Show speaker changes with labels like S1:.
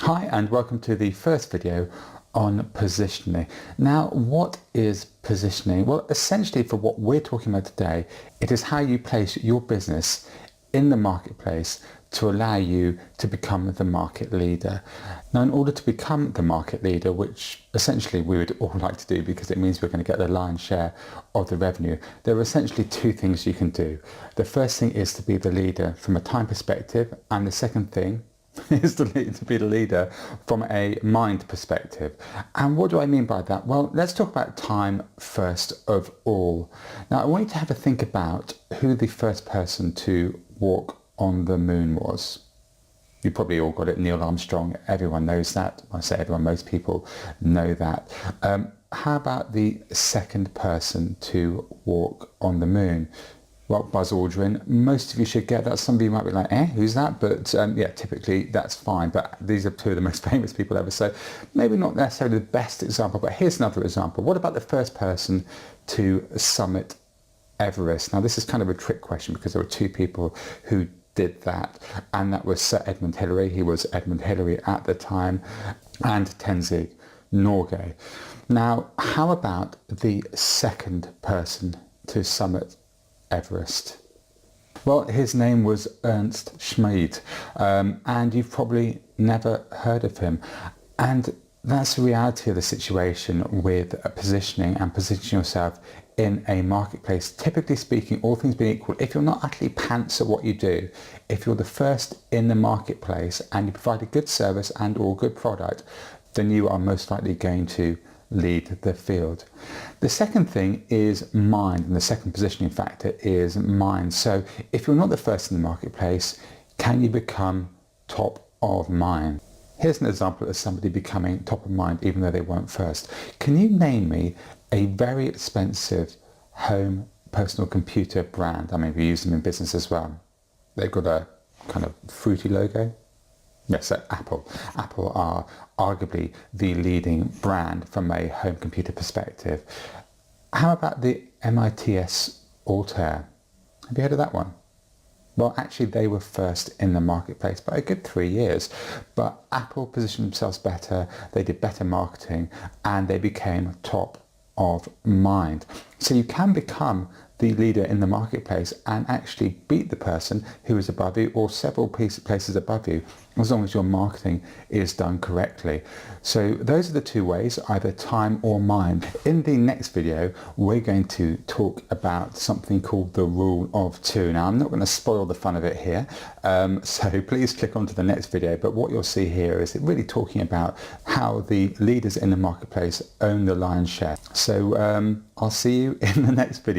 S1: Hi and welcome to the first video on positioning. Now, what is positioning? Well, essentially for what we're talking about today, it is how you place your business in the marketplace to allow you to become the market leader. Now, in order to become the market leader, which essentially we would all like to do because it means we're going to get the lion's share of the revenue, there are essentially two things you can do. The first thing is to be the leader from a time perspective, and the second thing is to be the leader from a mind perspective. And what do I mean by that? Well, let's talk about time first of all. Now, I want you to have a think about who the first person to walk on the moon was. You probably all got it, Neil Armstrong. Everyone knows that. I say everyone, most people know that. How about the second person to walk on the moon? Well, Buzz Aldrin. Most of you should get that. Some of you might be like, who's that? But yeah, typically that's fine. But these are two of the most famous people ever. So maybe not necessarily the best example, but here's another example. What about the first person to summit Everest? Now, this is kind of a trick question because there were two people who did that, and that was Sir Edmund Hillary. He was Edmund Hillary at the time, and Tenzing Norgay. Now, how about the second person to summit Everest? Well, his name was Ernst Schmid, and you've probably never heard of him. And that's the reality of the situation with positioning and positioning yourself in a marketplace. Typically speaking, all things being equal, if you're not utterly pants at what you do, if you're the first in the marketplace and you provide a good service and or good product, then you are most likely going to lead the field. The second thing is mind, and the second positioning factor is mind. So if you're not the first in the marketplace, can you become top of mind? Here's an example of somebody becoming top of mind even though they weren't first. Can you name me a very expensive home personal computer brand? I mean, we use them in business as well. They've got a kind of fruity logo. Yes, so Apple. Apple are arguably the leading brand from a home computer perspective. How about the MITS Altair? Have you heard of that one? Well, actually, they were first in the marketplace by a good 3 years, but Apple positioned themselves better, they did better marketing, and they became top of mind. So you can become the leader in the marketplace and actually beat the person who is above you or several places above you, as long as your marketing is done correctly. So those are the two ways, either time or mind. In the next video, we're going to talk about something called the rule of two. Now, I'm not going to spoil the fun of it here, so please click on to the next video. But what you'll see here is it really talking about how the leaders in the marketplace own the lion's share. So I'll see you in the next video.